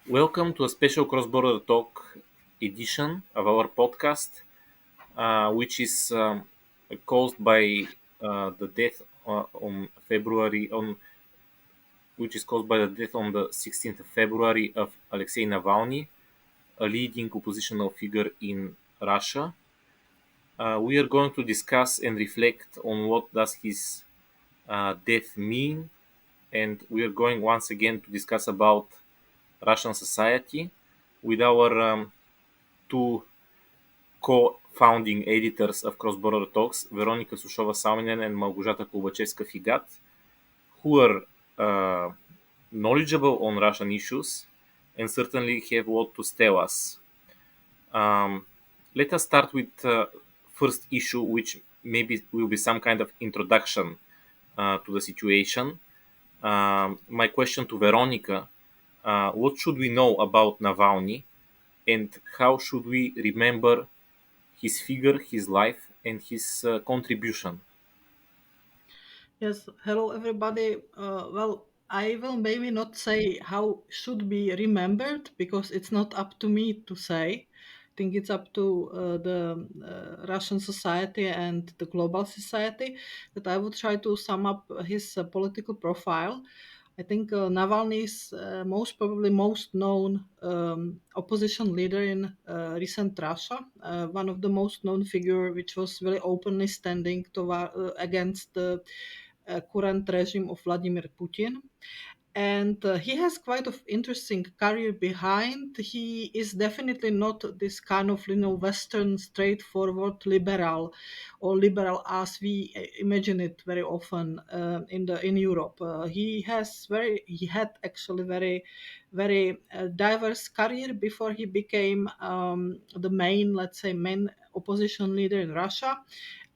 Welcome to a special cross-border talk edition of our podcast, which is caused by the death on February on which is caused by the death on the 16th of February of Alexey Navalny, a leading oppositional figure in Russia. We are going to discuss and reflect on what does his death mean, and we are going once again to discuss about Russian society with our two co-founding editors of Cross Border Talks, Veronika Salminen and Malgorzata Kulbaczewska, who are uh, knowledgeable on Russian issues and certainly have a lot to tell us. Um, Let us start with first issue, which maybe will be some kind of introduction to the situation. My question to Veronika: what should we know about Navalny, and how should we remember his figure, his life, and his contribution? Yes, hello everybody. I will maybe not say how should be remembered because it's not up to me to say. I think it's up to the Russian society and the global society. But I would try to sum up his political profile. I think Navalny is most probably most known opposition leader in recent Russia. One of the most known figure, which was really openly standing against the current regime of Vladimir Putin. And he has quite of interesting career behind. He is definitely not this kind of Western straightforward liberal, or liberal as we imagine it very often in Europe. He had actually very diverse career before he became the main, let's say, main opposition leader in Russia.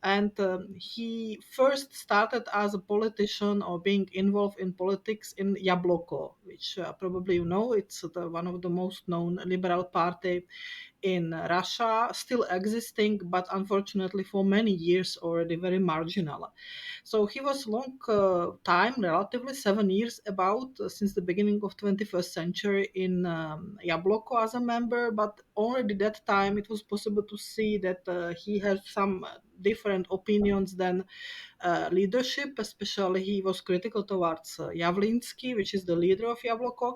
And he first started as a politician or being involved in politics in Yabloko, which probably you know. It's one of the most known liberal party in Russia, still existing, but unfortunately for many years already very marginal. So he was long time, relatively 7 years about, since the beginning of 21st century in Yabloko as a member, but already that time it was possible to see that he had some different opinions than leadership. Especially he was critical towards Yavlinsky, which is the leader of Yabloko,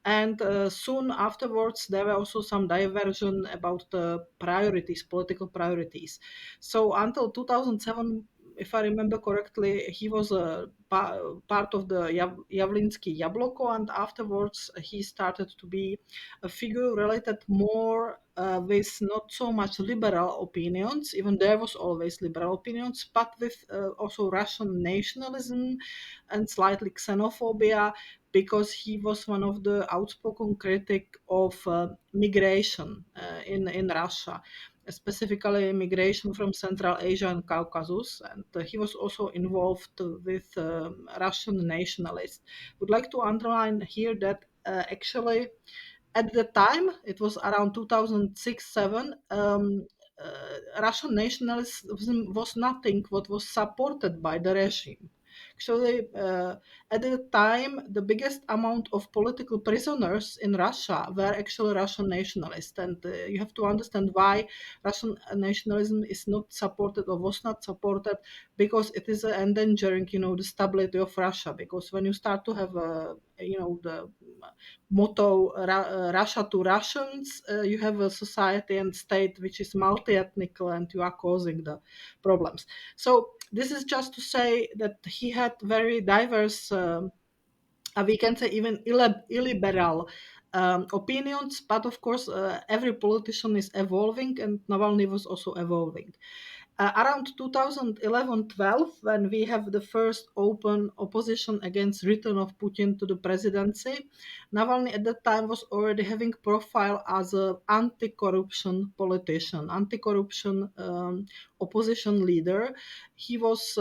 and soon afterwards there were also some diversion about the priorities, political priorities. So until 2007, if I remember correctly, he was a part of the Yavlinsky Yabloko, and afterwards he started to be a figure related more with not so much liberal opinions, even there was always liberal opinions, but with also Russian nationalism and slightly xenophobia, because he was one of the outspoken critic of migration in Russia, specifically migration from Central Asia and Caucasus, and he was also involved with Russian nationalists. Would like to underline here that actually at the time it was around 2006-7. Russian nationalism was nothing what was supported by the regime. Actually, at the time, the biggest amount of political prisoners in Russia were actually Russian nationalists. And you have to understand why Russian nationalism is not supported or was not supported, because it is endangering, the stability of Russia. Because when you start to have, the motto Russia to Russians, you have a society and state which is multi-ethnic, and you are causing the problems. So this is just to say that he had very diverse, we can say even illiberal opinions, but of course every politician is evolving, and Navalny was also evolving. Around 2011-12, when we have the first open opposition against return of Putin to the presidency, Navalny at that time was already having profile as a anti-corruption politician, anti-corruption opposition leader. He was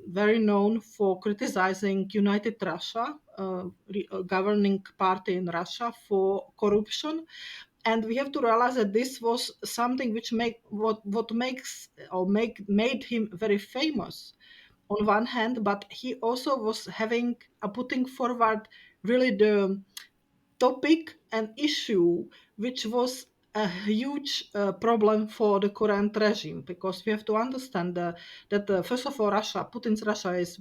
very known for criticizing United Russia, governing party in Russia, for corruption. And we have to realize that this was something which what makes or made him very famous on one hand, but he also was having putting forward really the topic and issue which was a huge problem for the current regime, because we have to understand that first of all, Putin's Russia is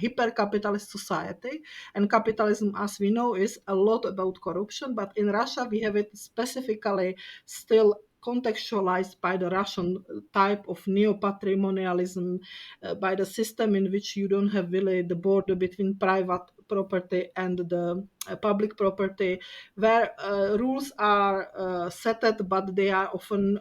hyper-capitalist society, and capitalism, as we know, is a lot about corruption. But in Russia, we have it specifically still contextualized by the Russian type of neo-patrimonialism, by the system in which you don't have really the border between private property and the public property, where rules are set, but they are often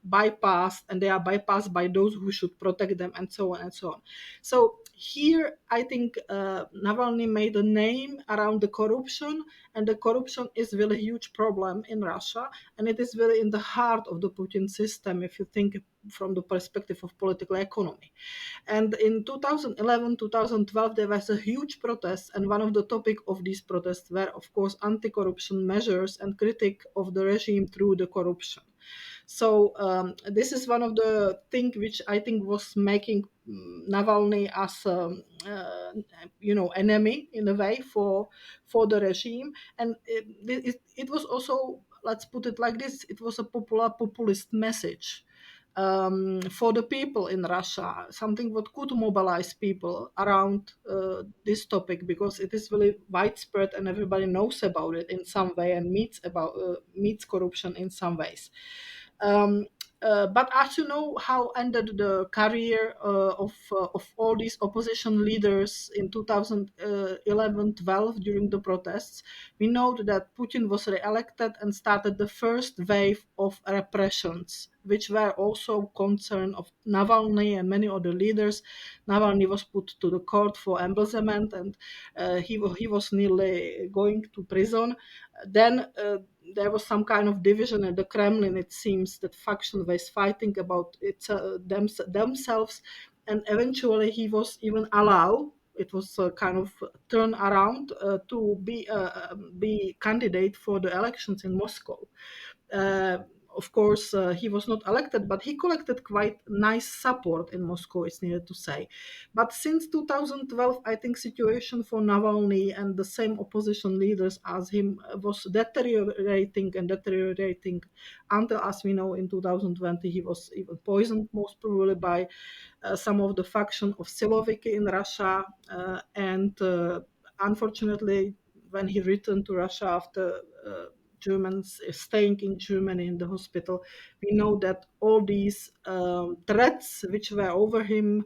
bypassed, and they are bypassed by those who should protect them, and so on and so on. So here, I think Navalny made a name around the corruption, and the corruption is really a huge problem in Russia, and it is really in the heart of the Putin system if you think from the perspective of political economy. And in 2011, 2012, there was a huge protest, and one of the topic of these protests were, of course, anti-corruption measures and critique of the regime through the corruption. So this is one of the things which I think was making Navalny as enemy in a way for the regime, and it was also, let's put it like this, it was a populist message for the people in Russia, something what could mobilize people around this topic, because it is really widespread and everybody knows about it in some way and meets corruption in some ways. Um, but as you know, how ended the career of all these opposition leaders in 2011-12 during the protests, we know that Putin was re-elected and started the first wave of repressions, which were also concern of Navalny and many other leaders. Navalny was put to the court for embezzlement, and he was nearly going to prison. Then there was some kind of division at the Kremlin. It seems that faction was fighting about themselves, and eventually he was even allowed. It was a kind of turn around to be candidate for the elections in Moscow. Uh, of course, he was not elected, but he collected quite nice support in Moscow, it's needed to say. But since 2012, I think situation for Navalny and the same opposition leaders as him was deteriorating and deteriorating until, as we know, in 2020, he was even poisoned, most probably by some of the faction of Siloviki in Russia. And unfortunately, when he returned to Russia after Germans staying in Germany in the hospital, we know that all these threats which were over him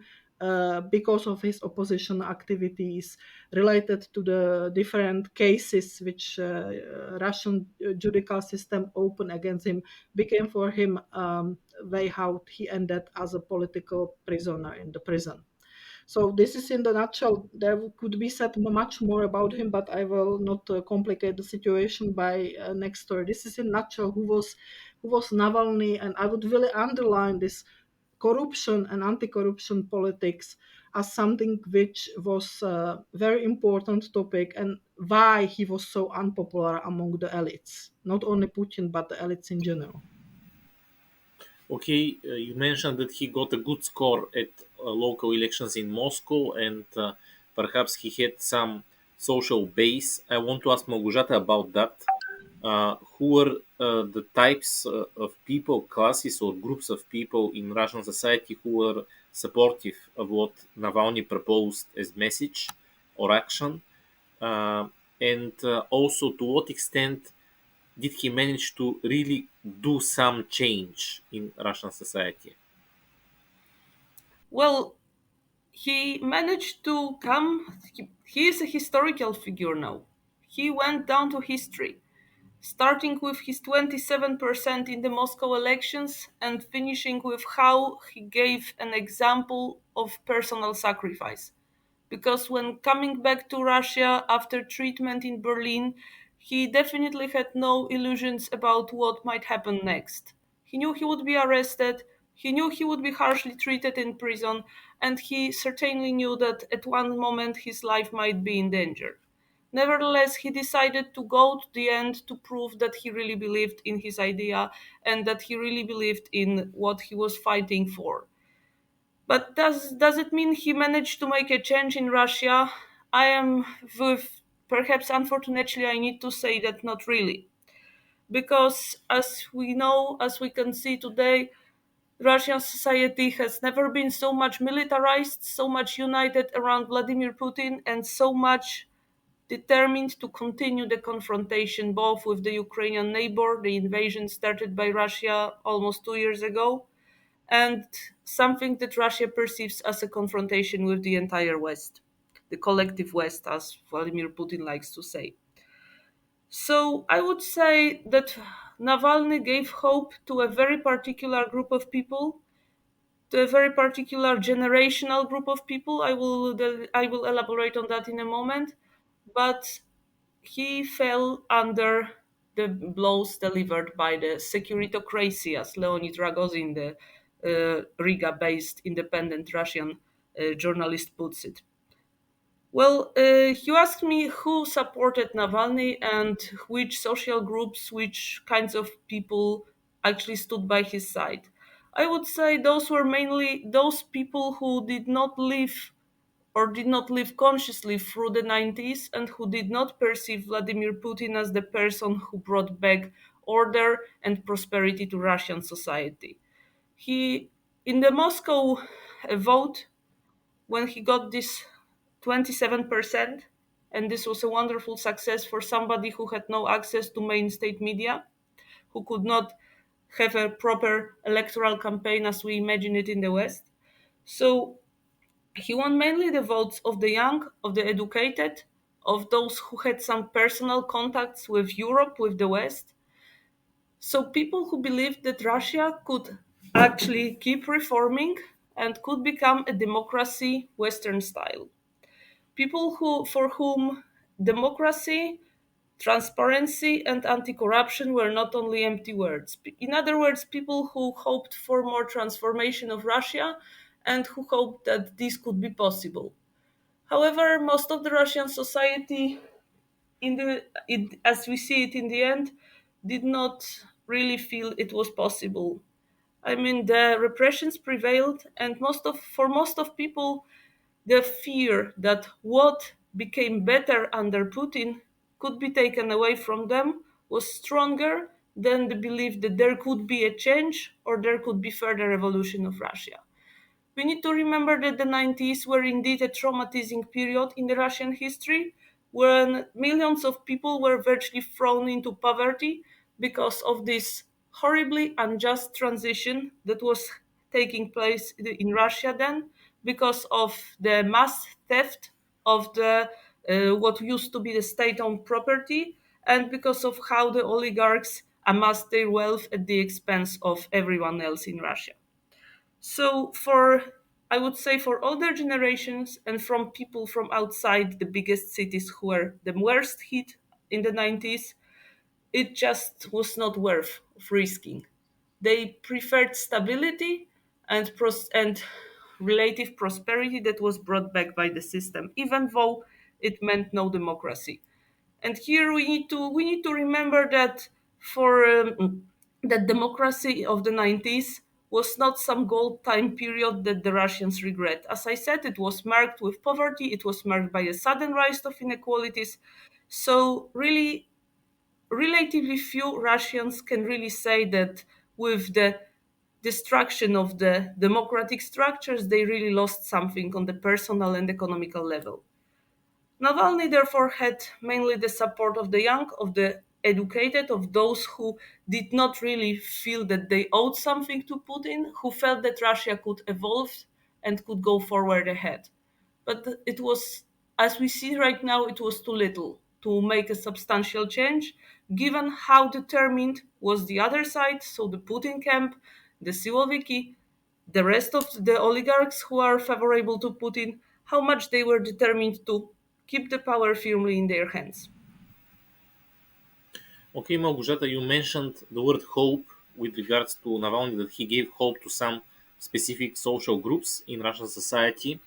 because of his opposition activities related to the different cases which Russian judicial system opened against him became for him way how he ended as a political prisoner in the prison. So this is in the nutshell. There could be said much more about him, but I will not complicate the situation by next story. This is in nutshell who was Navalny, and I would really underline this corruption and anti-corruption politics as something which was a very important topic, and why he was so unpopular among the elites, not only Putin but the elites in general. Okay, you mentioned that he got a good score at local elections in Moscow, and perhaps he had some social base. I want to ask Malgorzata about that. Who were the types of people, classes, or groups of people in Russian society who were supportive of what Navalny proposed as message or action? Uh, and also, to what extent did he manage to really do some change in Russian society? Well, he managed to come. He is a historical figure now. He went down to history, starting with his 27% in the Moscow elections and finishing with how he gave an example of personal sacrifice. Because when coming back to Russia after treatment in Berlin, he definitely had no illusions about what might happen next. He knew he would be arrested, he knew he would be harshly treated in prison, and he certainly knew that at one moment his life might be in danger. Nevertheless, he decided to go to the end to prove that he really believed in his idea and that he really believed in what he was fighting for. But does it mean he managed to make a change in Russia? I am with perhaps unfortunately I need to say that not really. Because as we know, as we can see today, Russian society has never been so much militarized, so much united around Vladimir Putin, and so much determined to continue the confrontation both with the Ukrainian neighbor, the invasion started by Russia almost 2 years ago, and something that Russia perceives as a confrontation with the entire West, the collective West, as Vladimir Putin likes to say. So I would say that Navalny gave hope to a very particular group of people, to a very particular generational group of people. I will elaborate on that in a moment, but he fell under the blows delivered by the securitocracy, as Leonid Rogozin, the Riga-based independent Russian journalist, puts it. Well, you asked me who supported Navalny and which social groups, which kinds of people actually stood by his side. I would say those were mainly those people who did not live or did not live consciously through the 90s and who did not perceive Vladimir Putin as the person who brought back order and prosperity to Russian society. He, in the Moscow vote, when he got this 27%, and this was a wonderful success for somebody who had no access to main state media, who could not have a proper electoral campaign as we imagine it in the West. So he won mainly the votes of the young, of the educated, of those who had some personal contacts with Europe, with the West. So people who believed that Russia could actually keep reforming and could become a democracy Western style. People who for whom democracy, transparency and anti-corruption were not only empty words. In other words, people who hoped for more transformation of Russia and who hoped that this could be possible. However, most of the Russian society, as we see it in the end, did not really feel it was possible. I mean, the repressions prevailed, and for most of people, the fear that what became better under Putin could be taken away from them was stronger than the belief that there could be a change or there could be further evolution of Russia. We need to remember that the 90s were indeed a traumatizing period in the Russian history when millions of people were virtually thrown into poverty because of this horribly unjust transition that was taking place in Russia then, because of the mass theft of the what used to be the state-owned property, and because of how the oligarchs amassed their wealth at the expense of everyone else in Russia. So I would say for older generations and from people from outside the biggest cities who were the worst hit in the 90s, it just was not worth risking. They preferred stability and relative prosperity that was brought back by the system, even though it meant no democracy. And here we need to remember that for that democracy of the 90s was not some gold time period that the Russians regret. As I said, it was marked with poverty, it was marked by a sudden rise of inequalities. So really, relatively few Russians can really say that with the destruction of the democratic structures, they really lost something on the personal and economical level. Navalny therefore had mainly the support of the young, of the educated, of those who did not really feel that they owed something to Putin, who felt that Russia could evolve and could go forward ahead. But it was, as we see right now, it was too little to make a substantial change, given how determined was the other side, so the Putin camp, the Siloviki, the rest of the oligarchs who are favorable to Putin, how much they were determined to keep the power firmly in their hands. Okay, Malgorzata, you mentioned the word hope with regards to Navalny, that he gave hope to some specific social groups in Russian society.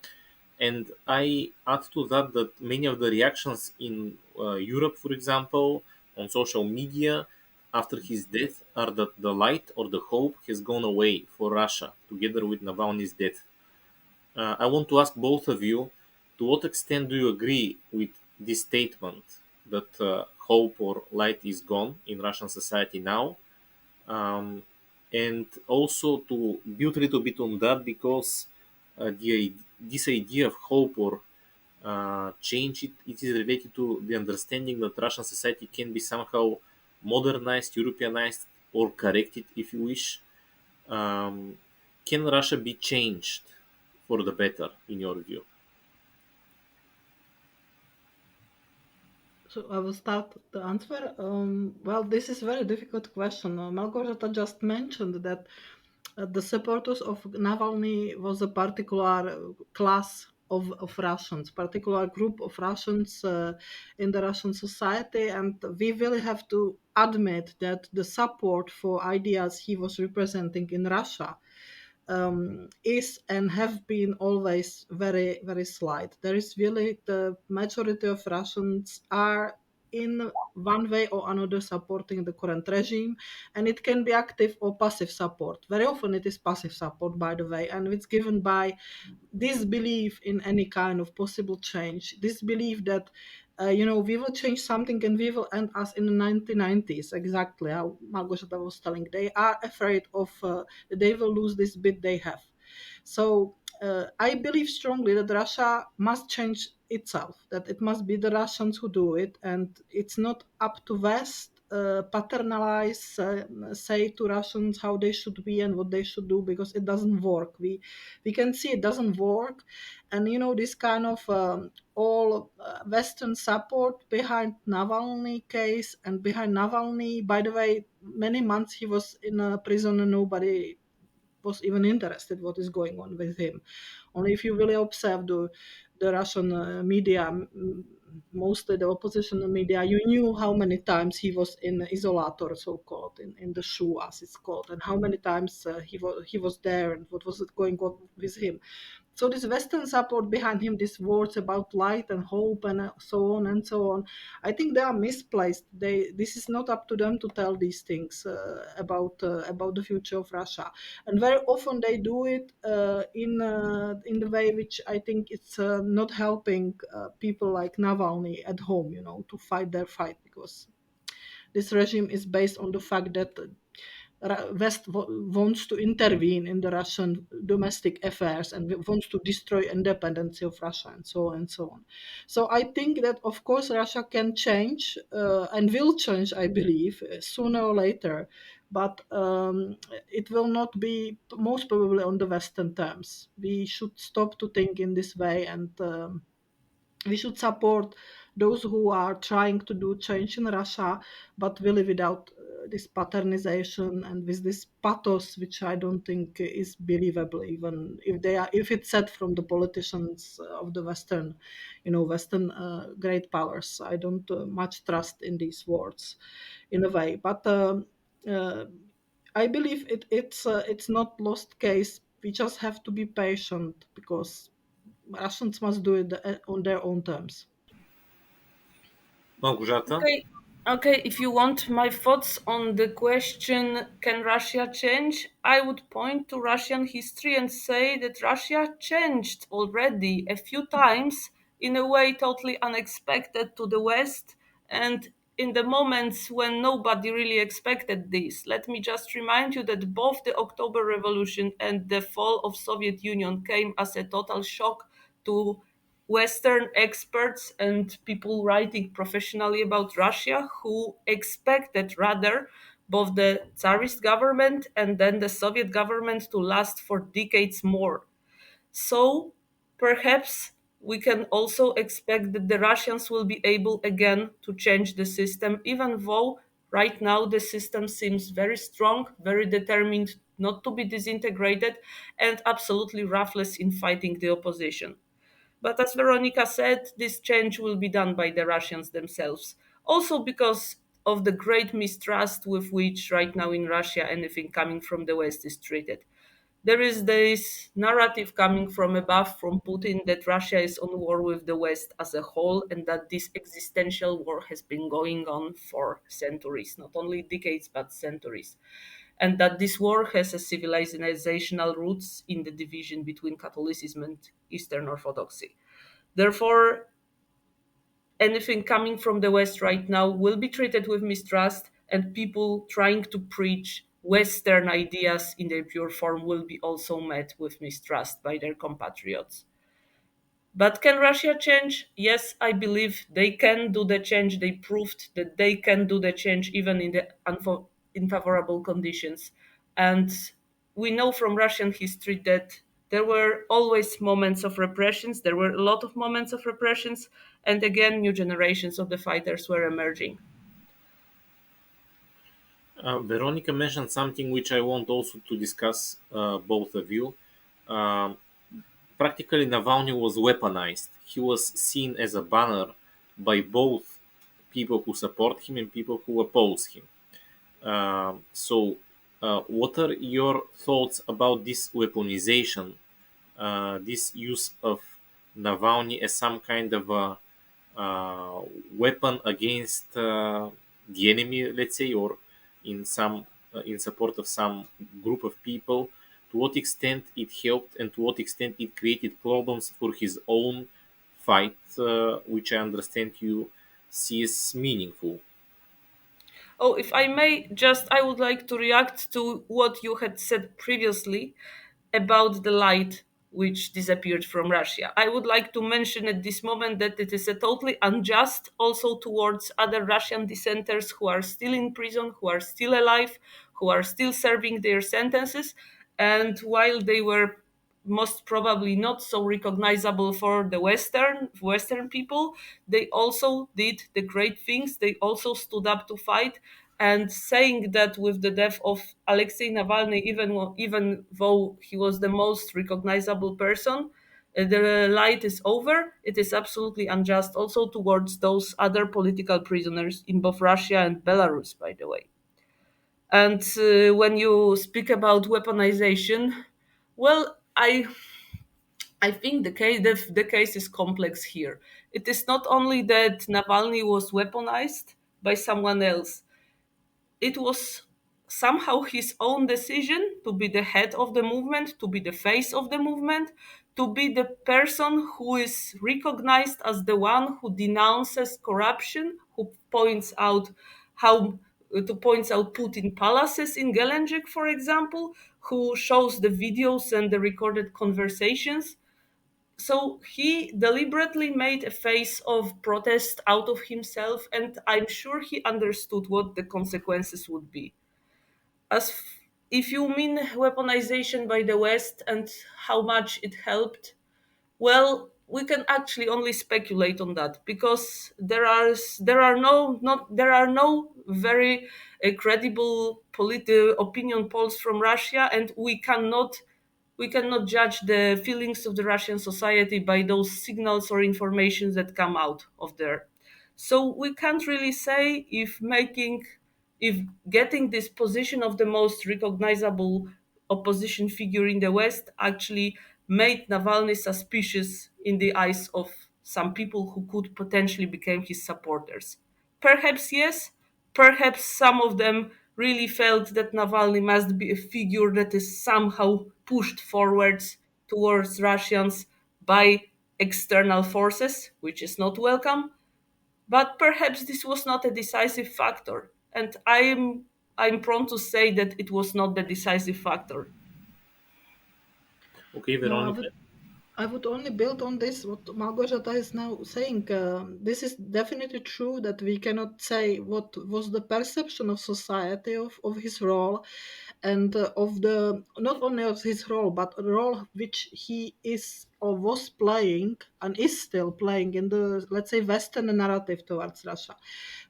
And I add to that that many of the reactions in Europe, for example, on social media after his death are that the light or the hope has gone away for Russia together with Navalny's death. I want to ask both of you, to what extent do you agree with this statement that hope or light is gone in Russian society now, um, and also to build a little bit on that because this idea of hope or change, it is related to the understanding that Russian society can be somehow modernized, Europeanized, or corrected, if you wish. Um, can Russia be changed for the better, in your view? So I will start the answer. Well, this is a very difficult question. Malgorzata just mentioned that the supporters of Navalny was a particular class of Russians, particular group of Russians in the Russian society, and we really have to admit that the support for ideas he was representing in Russia is and have been always very very slight. There is really the majority of Russians are in one way or another supporting the current regime, and it can be active or passive support. Very often it is passive support, by the way, and it's given by this belief in any kind of possible change, this belief that we will change something and we will end us in the 1990s, exactly how Malgorzata was telling. They are afraid of that they will lose this bit they have. So I believe strongly that Russia must change itself, that it must be the Russians who do it, and it's not up to West paternalize, say to Russians how they should be and what they should do, because it doesn't work. We can see it doesn't work, and this kind of all Western support behind Navalny case and behind Navalny. By the way, many months he was in a prison and nobody was even interested what is going on with him. Only if you really observe the Russian media, mostly the opposition media, you knew how many times he was in isolator, so called, in the shoe as it's called, and how many times he was there and what was going on with him. So this Western support behind him, these words about light and hope and so on and so on, I think they are misplaced. This is not up to them to tell these things about the future of Russia, and very often they do it in the way which I think it's not helping people like Navalny at home, to fight their fight, because this regime is based on the fact that West wants to intervene in the Russian domestic affairs and wants to destroy independence of Russia and so on and so on. So I think that of course Russia can change and will change, I believe, sooner or later, but it will not be most probably on the Western terms. We should stop to think in this way, and we should support those who are trying to do change in Russia, but really without this paternization and with this pathos, which I don't think is believable, even if it's said from the politicians of the Western great powers. I don't much trust in these words, in a way. But uh, I believe it's not lost case. We just have to be patient, because Russians must do it on their own terms. Malgorzata? Okay, okay. If you want my thoughts on the question, can Russia change? I would point to Russian history and say that Russia changed already a few times in a way totally unexpected to the West and in the moments when nobody really expected this. Let me just remind you that both the October Revolution and the fall of Soviet Union came as a total shock to Western experts and people writing professionally about Russia who expected rather both the Tsarist government and then the Soviet government to last for decades more. So perhaps we can also expect that the Russians will be able again to change the system, even though right now the system seems very strong, very determined not to be disintegrated, and absolutely ruthless in fighting the opposition. But as Veronika said, this change will be done by the Russians themselves. Also because of the great mistrust with which right now in Russia anything coming from the West is treated. There is this narrative coming from above, from Putin, that Russia is on war with the West as a whole and that this existential war has been going on for centuries, not only decades, but centuries. And that this war has a civilizational roots in the division between Catholicism and Eastern Orthodoxy. Therefore, Anything coming from the West right now will be treated with mistrust, and people trying to preach Western ideas in their pure form will be also met with mistrust by their compatriots. But can Russia change? Yes, I believe they can do the change. They proved that they can do the change even in the unfavorable conditions. And we know from Russian history that there were always moments of repressions. There were a lot of moments of repressions. And again, new generations of the fighters were emerging. Veronica mentioned something which I want also to discuss, both of you. Um, Practically, Navalny was weaponized. He was seen as a banner by both people who support him and people who oppose him. What are your thoughts about this weaponization, this use of Navalny as some kind of a uh, weapon against the enemy, let's say, or in some in support of some group of people? To what extent it helped, and to what extent it created problems for his own fight, which I understand you see as meaningful. Oh, if I may, just I would like to react to what you had said previously about the light which disappeared from Russia. I would like to mention at this moment that it is a totally unjust also towards other Russian dissenters who are still in prison, who are still alive, who are still serving their sentences. And while they were most probably not so recognizable for the Western people, they also did the great things. They also stood up to fight. And saying that with the death of Alexei Navalny, even though he was the most recognizable person, the light is over. It is absolutely unjust also towards those other political prisoners in both Russia and Belarus, by the way. And when you speak about weaponization, well, I think the case is complex here. It is not only that Navalny was weaponized by someone else, it was somehow his own decision to be the head of the movement, to be the face of the movement, to be the person who is recognized as the one who denounces corruption, who points out how to points out Putin palaces in Gelendzhik, for example, who shows the videos and the recorded conversations. So he deliberately made a face of protest out of himself, and I'm sure he understood what the consequences would be. If you mean weaponization by the West and how much it helped, well, we can actually only speculate on that because there are no very credible opinion polls from Russia, and we cannot judge the feelings of the Russian society by those signals or informations that come out of there. So we can't really say if getting this position of the most recognizable opposition figure in the West actually made Navalny suspicious in the eyes of some people who could potentially become his supporters. Perhaps yes, perhaps some of them really felt that Navalny must be a figure that is somehow pushed forwards towards Russians by external forces, which is not welcome. But perhaps this was not a decisive factor, and I'm prone to say that it was not the decisive factor. Okay, No, Veronica. I would only build on this what Malgorzata is now saying. This is definitely true that we cannot say what was the perception of society of his role, and of the not only of his role but a role which he is or was playing and is still playing in the, let's say, Western narrative towards Russia.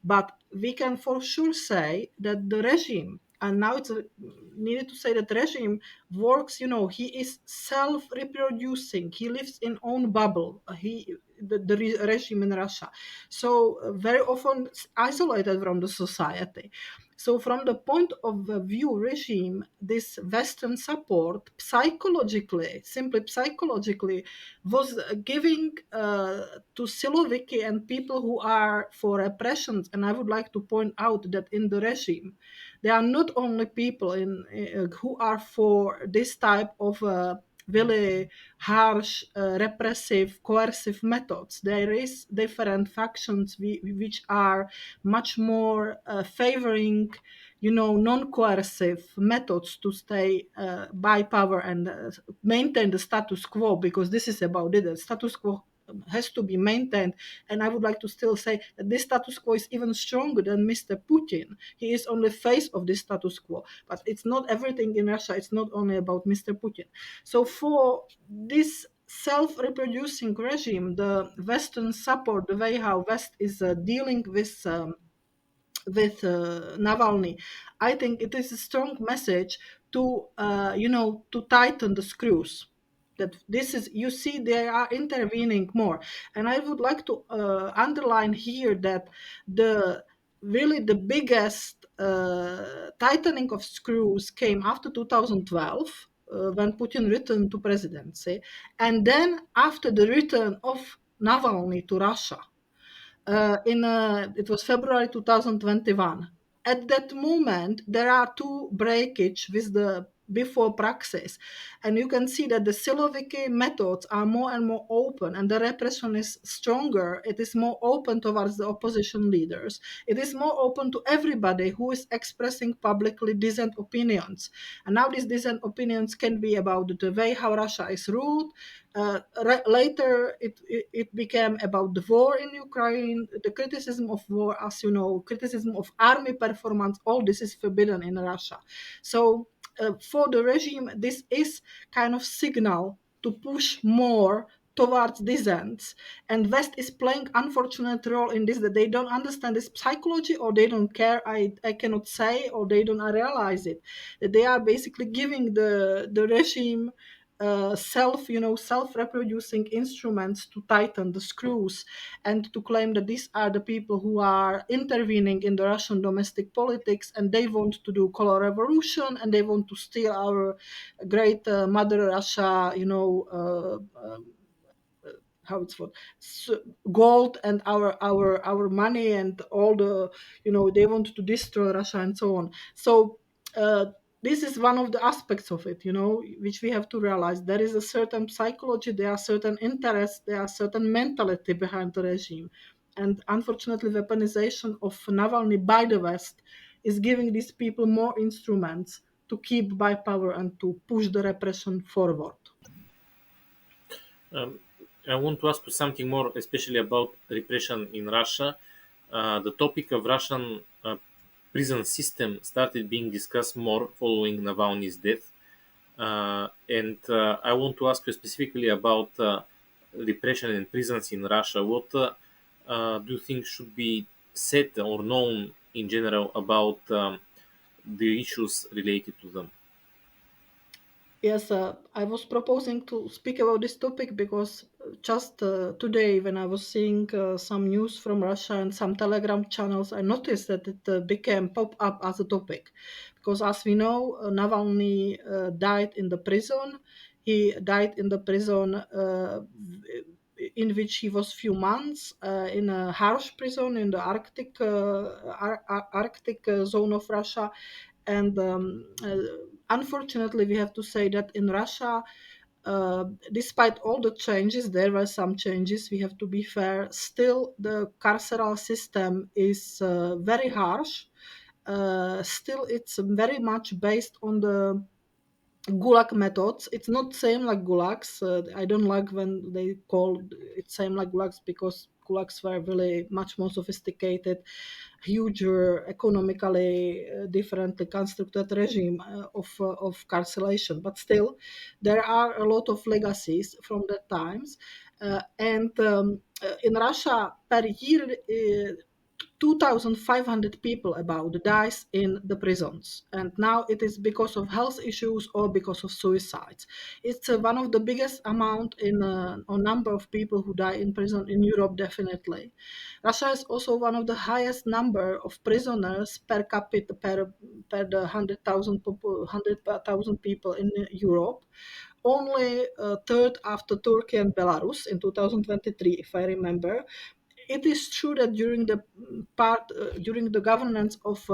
But we can for sure say that the regime, and now it's needed to say that regime works, he is self-reproducing. He lives in own bubble. The regime in Russia. So very often isolated from the society. So from the point of view regime, this Western support psychologically, simply psychologically, was giving to Siloviki and people who are for repressions. And I would like to point out that in the regime, there are not only people who are for this type of really harsh, repressive, coercive methods. There is different factions which are much more favoring, non-coercive methods to stay by power and maintain the status quo, because this is about it. The status quo has to be maintained. And I would like to still say that this status quo is even stronger than Mr. Putin. He is on the face of this status quo. But it's not everything in Russia. It's not only about Mr. Putin. So for this self-reproducing regime, the Western support, the way how West is dealing with Navalny, I think it is a strong message to to tighten the screws. That this is, you see, they are intervening more, and I would like to underline here that the really the biggest tightening of screws came after 2012. When Putin returned to presidency, and then after the return of Navalny to Russia, it was February 2021. At that moment, there are two breakage with the before praxis, and you can see that the Siloviki methods are more and more open, and the repression is stronger. It is more open towards the opposition leaders. It is more open to everybody who is expressing publicly decent opinions. And now these decent opinions can be about the way how Russia is ruled. Later, it became about the war in Ukraine, the criticism of war, as you know, criticism of army performance. All this is forbidden in Russia. So for the regime, this is kind of signal to push more towards these ends. And West is playing unfortunate role in this, that they don't understand this psychology, or they don't care, I cannot say, or they don't realize it. That they are basically giving the regime self-reproducing instruments to tighten the screws, and to claim that these are the people who are intervening in the Russian domestic politics, and they want to do color revolution, and they want to steal our great mother Russia, how it's what, gold, and our money, and all the, they want to destroy Russia and so on. So uh, this is one of the aspects of it, which we have to realize. There is a certain psychology, there are certain interests, there are certain mentality behind the regime, and unfortunately weaponization of Navalny by the West is giving these people more instruments to keep by power and to push the repression forward. Um, I want to ask you something more, especially about repression in Russia. The topic of Russian prison system started being discussed more following Navalny's death. And I want to ask you specifically about repression in prisons in Russia. What do you think should be said or known in general about the issues related to them? Yes, I was proposing to speak about this topic because just today, when I was seeing some news from Russia and some Telegram channels, I noticed that it became pop up as a topic. Because as we know, Navalny died in the prison. He died in the prison in which he was few months in a harsh prison in the Arctic zone of Russia. And unfortunately, we have to say that in Russia, despite all the changes, there were some changes, we have to be fair, still the carceral system is very harsh. Still, it's very much based on the gulag methods. It's not same like gulags. I don't like when they call it same like gulags, because gulags were really much more sophisticated, huger, economically differently constructed regime of carceration. But still, there are a lot of legacies from that times. And in Russia, per year, 2,500 people about dies in the prisons, and now it is because of health issues or because of suicides. It's one of the biggest amount in a number of people who die in prison in Europe, definitely. Russia is also one of the highest number of prisoners per capita, per the 100,000 people in Europe. Only third after Turkey and Belarus in 2023, if I remember. It is true that during the governance of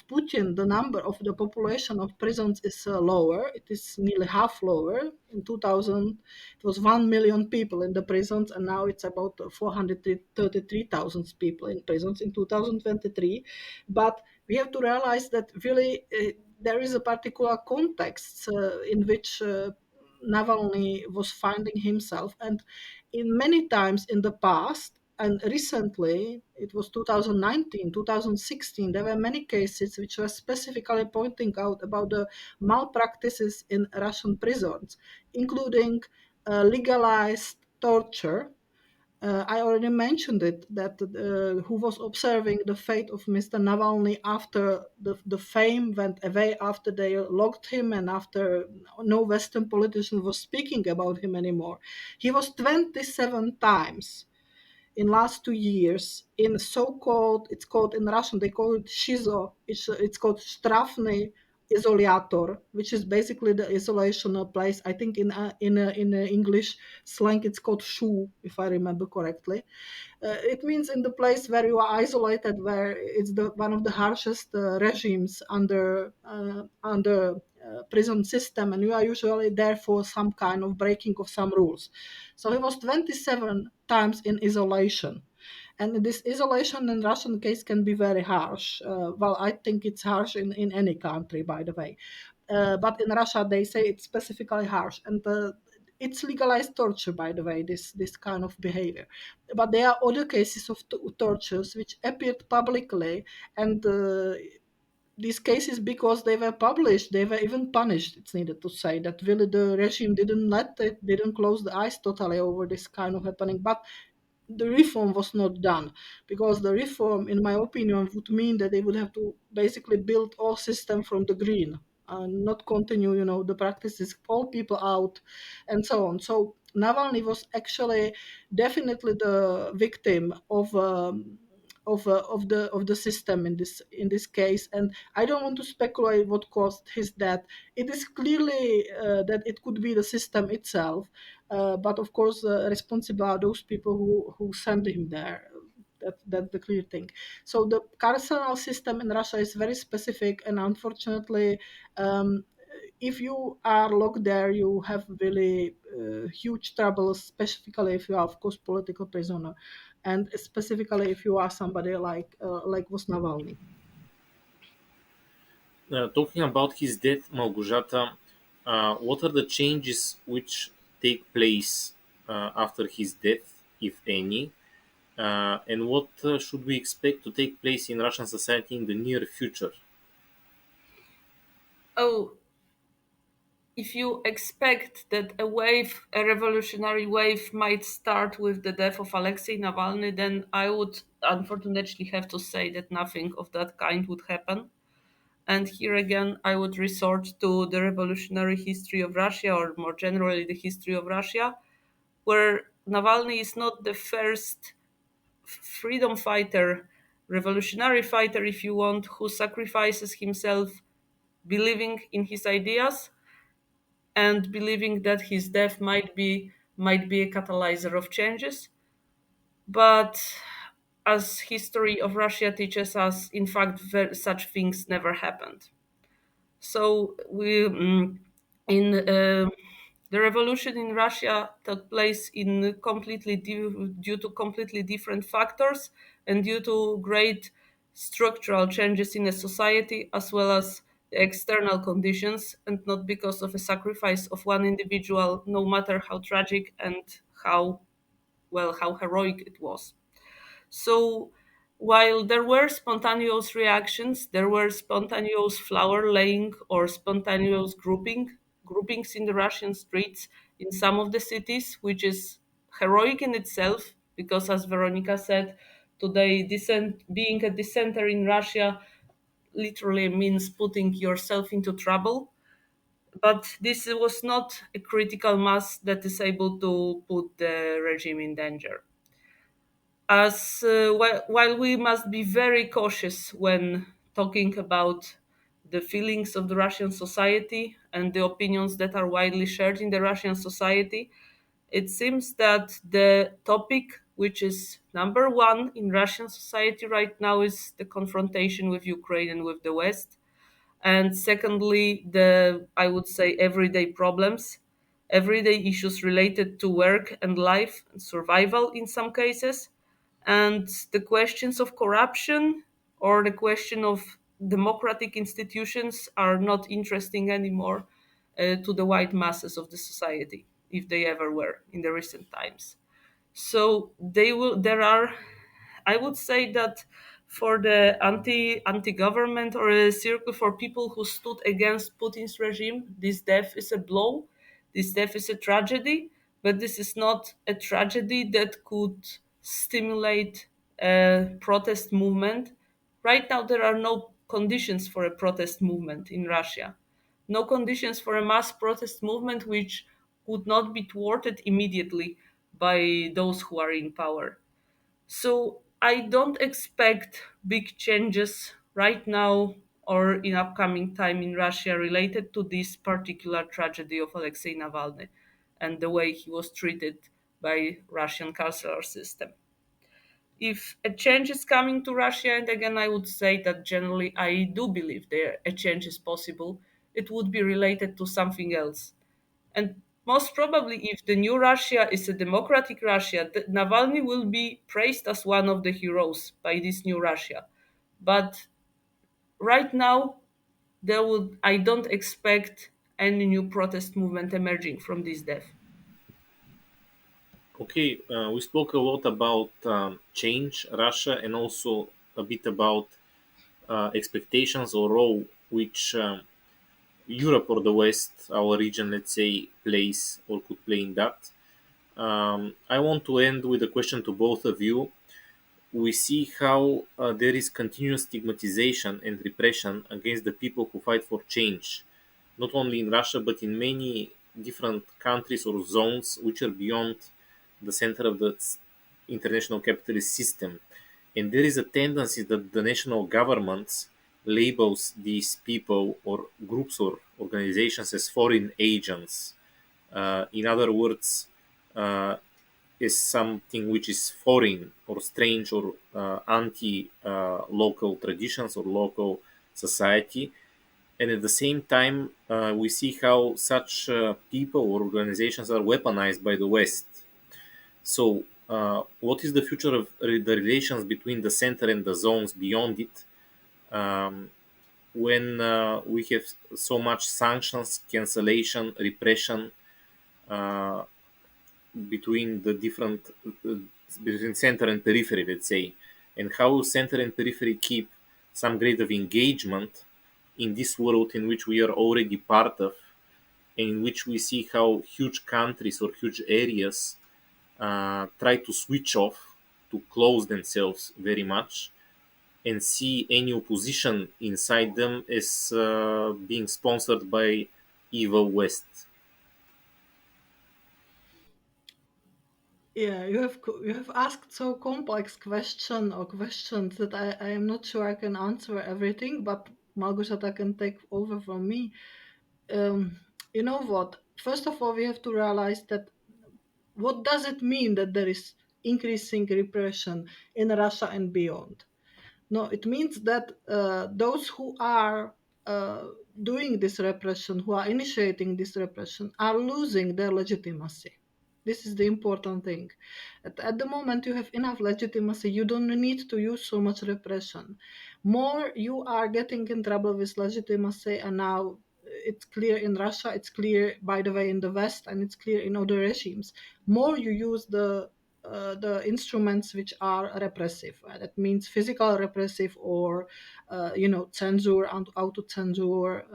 Putin, the number of the population of prisons is lower. It is nearly half lower. In 2000, it was 1 million people in the prisons, and now it's about 433,000 people in prisons in 2023. But we have to realize that really there is a particular context in which Navalny was finding himself, and in many times in the past and recently, it was 2019, 2016, there were many cases which were specifically pointing out about the malpractices in Russian prisons, including legalized torture. I already mentioned it that who was observing the fate of Mr. Navalny after the fame went away, after they locked him, and after no Western politician was speaking about him anymore. He was 27 times in last 2 years in so-called, it's called in Russian, they call it shizo, it's called strafny isolator, which is basically the isolation place. I think in English slang it's called shu, if I remember correctly. It means in the place where you are isolated, where it's the one of the harshest regimes under prison system, and you are usually there for some kind of breaking of some rules. So he was 27 times in isolation. And this isolation in Russian case can be very harsh. Well, I think it's harsh in any country, by the way. But in Russia, they say it's specifically harsh. And it's legalized torture, by the way, this kind of behavior. But there are other cases of tortures which appeared publicly, and these cases, because they were published, they were even punished. It's needed to say that really the regime didn't close the eyes totally over this kind of happening. But the reform was not done, because the reform, in my opinion, would mean that they would have to basically build all system from the green and not continue, the practices, all people out, and so on. So Navalny was actually definitely the victim of the system in this case, and I don't want to speculate what caused his death. It is clearly that it could be the system itself, but of course, responsible are those people who sent him there. That's the clear thing. So the carceral system in Russia is very specific, and unfortunately, um, if you are locked there, you have really huge troubles, specifically if you are, of course, political prisoner, and specifically if you are somebody like was Navalny. Talking about his death, Malgorzata, what are the changes which take place after his death, if any? And what should we expect to take place in Russian society in the near future? Oh, if you expect that a revolutionary wave might start with the death of Alexei Navalny, then I would unfortunately have to say that nothing of that kind would happen. And here again, I would resort to the revolutionary history of Russia, or more generally, the history of Russia, where Navalny is not the first freedom fighter, revolutionary fighter, if you want, who sacrifices himself believing in his ideas and believing that his death might be a catalyzer of changes. But as history of Russia teaches us, in fact, such things never happened. So in the revolution in Russia took place in due to completely different factors and due to great structural changes in a society as well as the external conditions, and not because of a sacrifice of one individual, no matter how tragic and how heroic it was. So while there were spontaneous reactions, there were spontaneous flower laying or spontaneous groupings in the Russian streets in some of the cities, which is heroic in itself, because as Veronika said, today being a dissenter in Russia literally means putting yourself into trouble. But this was not a critical mass that is able to put the regime in danger. While we must be very cautious when talking about the feelings of the Russian society and the opinions that are widely shared in the Russian society, it seems that the topic which is number one in Russian society right now is the confrontation with Ukraine and with the West. And secondly, the, I would say, everyday problems, everyday issues related to work and life and survival in some cases, and the questions of corruption or the question of democratic institutions are not interesting anymore to the white masses of the society, if they ever were in the recent times. So they will, there are, I would say that for the anti government or a circle for people who stood against Putin's regime, this death is a blow, this death is a tragedy, but this is not a tragedy that could stimulate a protest movement. Right now there are no conditions for a protest movement in Russia, no conditions for a mass protest movement which would not be thwarted immediately by those who are in power. So I don't expect big changes right now or in upcoming time in Russia related to this particular tragedy of Alexei Navalny and the way he was treated by Russian carceral system. If a change is coming to Russia, and again I would say that generally I do believe there a change is possible, it would be related to something else. And most probably, if the new Russia is a democratic Russia, Navalny will be praised as one of the heroes by this new Russia. But right now, I don't expect any new protest movement emerging from this death. Okay, we spoke a lot about change, Russia, and also a bit about expectations or role which Europe or the West, our region, let's say, plays or could play in that. I want to end with a question to both of you. We see how there is continuous stigmatization and repression against the people who fight for change, not only in Russia but in many different countries or zones which are beyond the center of the international capitalist system. And there is a tendency that the national governments labels these people or groups or organizations as foreign agents. In other words, uh, is something which is foreign or strange or anti local traditions or local society. And at the same time, we see how such people or organizations are weaponized by the West. So, what is the future of the relations between the center and the zones beyond it? When we have so much sanctions, cancellation, repression, uh, between the different between center and periphery, let's say, and how center and periphery keep some grade of engagement in this world in which we are already part of, and in which we see how huge countries or huge areas try to switch off, to close themselves very much, and see any opposition inside them as being sponsored by evil West. Yeah, you have asked so complex questions that I am not sure I can answer everything, but Malgorzata can take over from me. Um, you know what? First of all, we have to realize that what does it mean that there is increasing repression in Russia and beyond? No, it means that those who are doing this repression, who are initiating this repression, are losing their legitimacy. This is the important thing. At the moment, you have enough legitimacy. You don't need to use so much repression. More you are getting in trouble with legitimacy, and now it's clear in Russia, it's clear, by the way, in the West, and it's clear in other regimes. More you use the instruments which are repressive. That means physical repressive or censor and auto censor,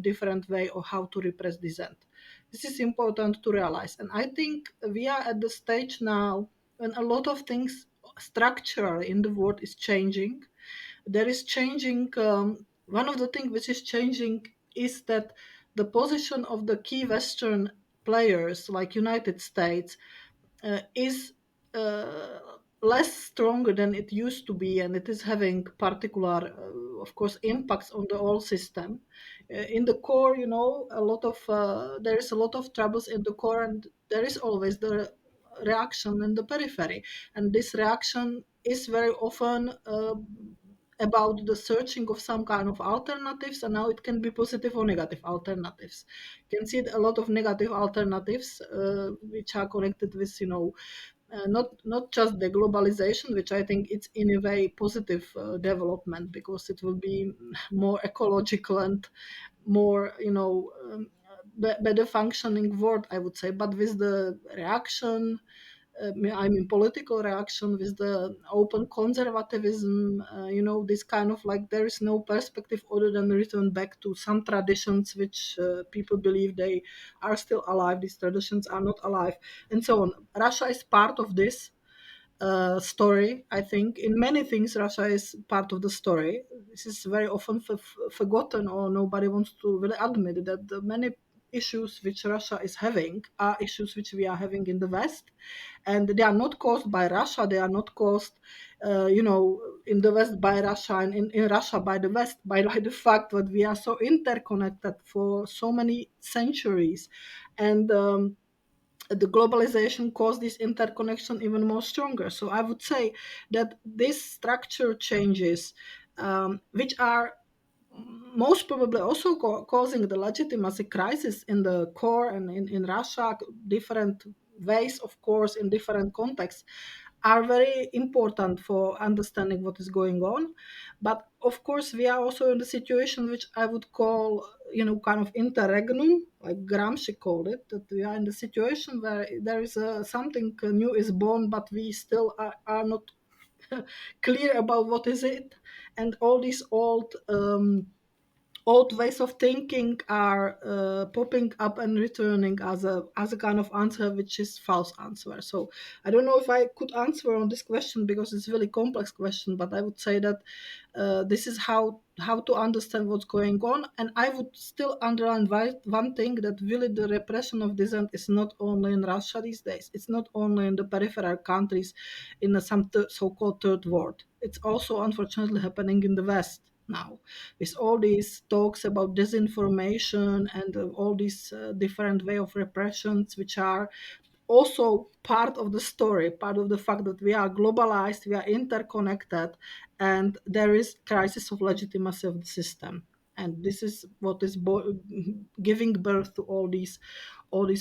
different way of how to repress dissent. This is important to realize, and I think we are at the stage now when a lot of things structurally in the world is changing. There is changing. One of the things which is changing is that the position of the key Western players like United States is uh, less stronger than it used to be, and it is having particular, of course, impacts on the whole system. In the core, a lot of there is a lot of troubles in the core, and there is always the reaction in the periphery, and this reaction is very often about the searching of some kind of alternatives, and now it can be positive or negative alternatives. You can see a lot of negative alternatives which are connected with, not just the globalization, which I think it's in a way positive development, because it will be more ecological and more, better functioning world, I would say. But with the reaction, I mean political reaction, with the open conservatism, this kind of like there is no perspective other than return back to some traditions which people believe they are still alive. These traditions are not alive, and so on. Russia is part of this story. I think in many things Russia is part of the story. This is very often forgotten, or nobody wants to really admit that the many issues which Russia is having are issues which we are having in the West, and they are not caused by Russia. They are not caused, in the West by Russia, and in Russia by the West, by the fact that we are so interconnected for so many centuries, and the globalization caused this interconnection even more stronger. So I would say that these structure changes, which are most probably also causing the legitimacy crisis in the core, and in Russia, different ways, of course, in different contexts, are very important for understanding what is going on. But of course, we are also in the situation which I would call, kind of interregnum, like Gramsci called it, that we are in the situation where there is something new is born, but we still are not clear about what is it, and all these old ways of thinking are popping up and returning as a kind of answer which is false answer. So I don't know if I could answer on this question, because it's a really complex question, but I would say that this is how to understand what's going on. And I would still underline one thing, that really the repression of dissent is not only in Russia these days. It's not only in the peripheral countries, in some so-called third world. It's also unfortunately happening in the West now, with all these talks about disinformation and all these different way of repressions, which are also part of the story, part of the fact that we are globalized, we are interconnected, and there is crisis of legitimacy of the system. And this is what is giving birth to all these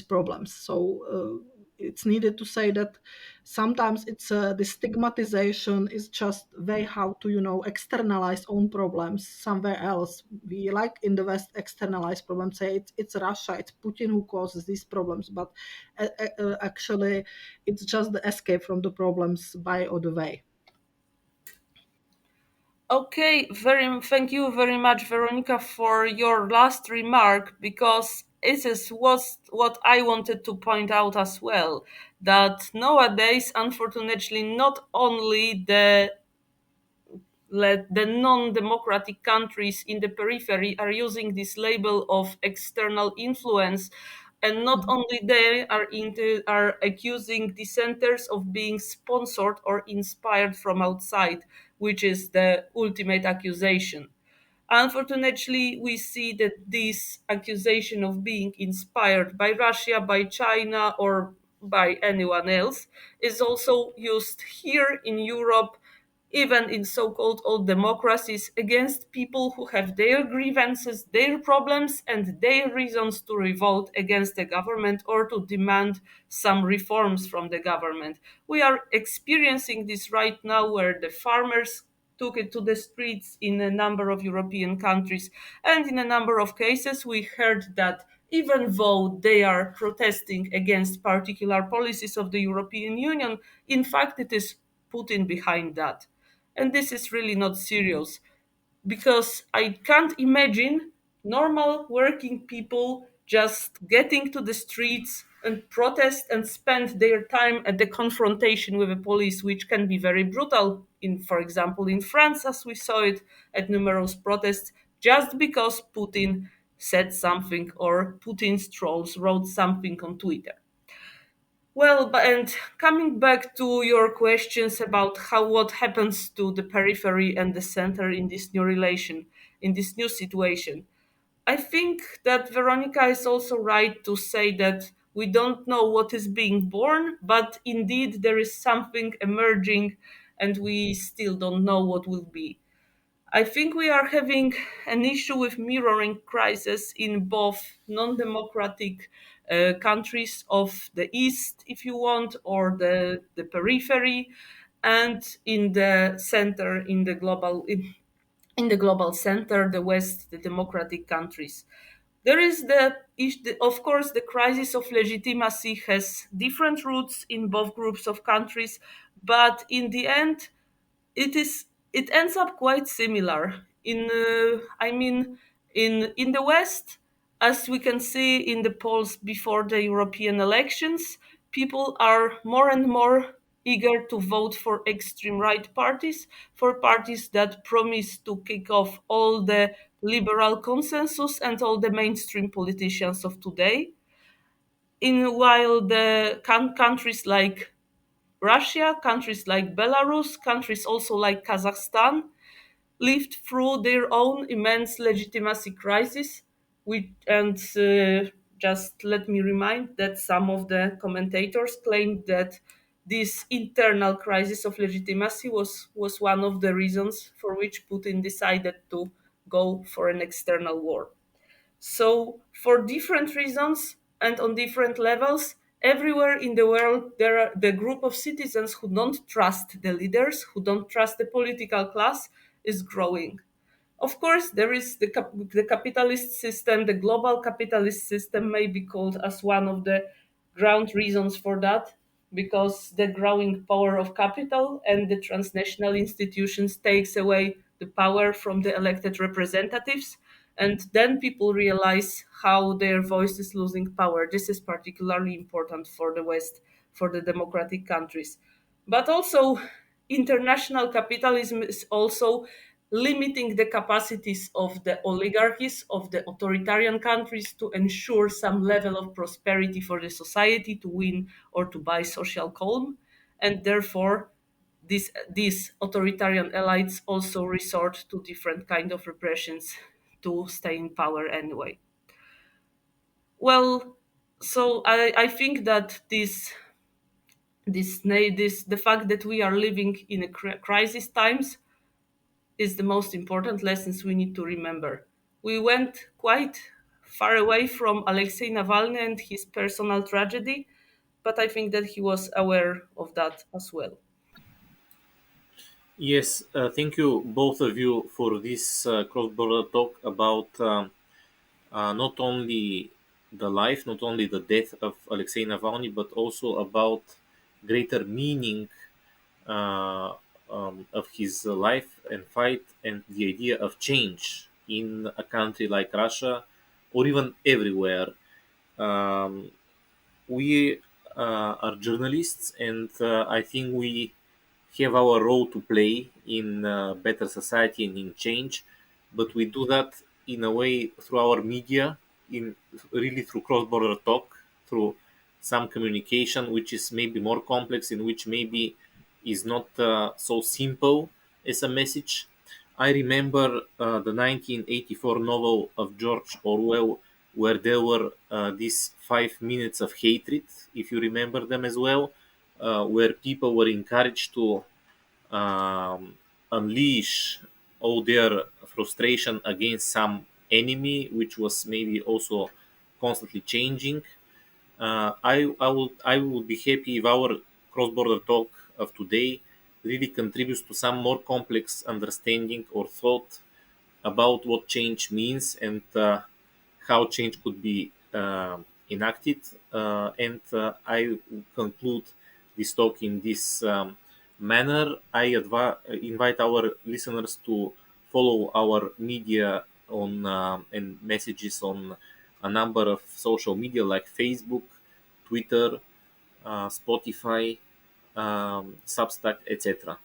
problems. So it's needed to say that sometimes it's the stigmatization is just way how to externalize own problems somewhere else. We, like in the West, externalize problems, say it's Russia, it's Putin who causes these problems, but actually it's just the escape from the problems by other way. Okay, thank you very much, Veronika, for your last remark, because it is what I wanted to point out as well. That nowadays, unfortunately, not only the non-democratic countries in the periphery are using this label of external influence, and not Mhm. only they are accusing dissenters of being sponsored or inspired from outside, which is the ultimate accusation. Unfortunately, we see that this accusation of being inspired by Russia, by China, or by anyone else is also used here in Europe, even in so called old democracies, against people who have their grievances, their problems, and their reasons to revolt against the government or to demand some reforms from the government. We are experiencing this right now, where the farmers took it to the streets in a number of European countries. And in a number of cases, we heard that even though they are protesting against particular policies of the European Union, in fact, it is Putin behind that. And this is really not serious, because I can't imagine normal working people just getting to the streets and protest and spend their time at the confrontation with the police, which can be very brutal. In, for example, in France, as we saw it at numerous protests, just because Putin said something or Putin's trolls wrote something on Twitter. Well, and coming back to your questions about how what happens to the periphery and the center in this new relation, in this new situation, I think that Veronica is also right to say that We don't know what is being born, but indeed there is something emerging, and we still don't know what will be. I think we are having an issue with mirroring crisis in both non-democratic countries of the East, if you want, or the periphery, and in the center, in the global center, the West, the democratic countries. There is of course, the crisis of legitimacy has different roots in both groups of countries, but in the end, it ends up quite similar in the West, as we can see in the polls before the European elections. People are more and more eager to vote for extreme right parties, for parties that promise to kick off all the liberal consensus and all the mainstream politicians of today. In while the countries like Russia, countries like Belarus, countries also like Kazakhstan lived through their own immense legitimacy crisis. Just let me remind that some of the commentators claimed that this internal crisis of legitimacy was one of the reasons for which Putin decided to go for an external war. So, for different reasons and on different levels, everywhere in the world, there are the group of citizens who don't trust the leaders, who don't trust the political class, is growing. Of course, there is the capitalist system, the global capitalist system may be called as one of the ground reasons for that, because the growing power of capital and the transnational institutions takes away the power from the elected representatives, and then people realize how their voice is losing power. This is particularly important for the West, for the democratic countries. But also, international capitalism is also limiting the capacities of the oligarchies of the authoritarian countries to ensure some level of prosperity for the society, to win or to buy social calm. And therefore, these authoritarian elites also resort to different kind of repressions to stay in power anyway. Well, so I think that the fact that we are living in a crisis times is the most important lessons we need to remember. We went quite far away from Alexei Navalny and his personal tragedy, but I think that he was aware of that as well. Yes, thank you both of you for this cross-border talk about not only the life, not only the death of Alexei Navalny, but also about greater meaning of his life and fight, and the idea of change in a country like Russia or even everywhere. Um, we are journalists, and I think we have our role to play in better society and in change, but we do that in a way through our media, in really through cross-border talk, through some communication which is maybe more complex, in which maybe is not so simple as a message. I remember the 1984 novel of George Orwell, where there were these 5 minutes of hatred, if you remember them as well, where people were encouraged to unleash all their frustration against some enemy, which was maybe also constantly changing. I would be happy if our cross-border talk of today really contributes to some more complex understanding or thought about what change means, and how change could be enacted. And I conclude this talk in this manner. Invite our listeners to follow our media on and messages on a number of social media like Facebook, Twitter, Spotify, Substack, etc.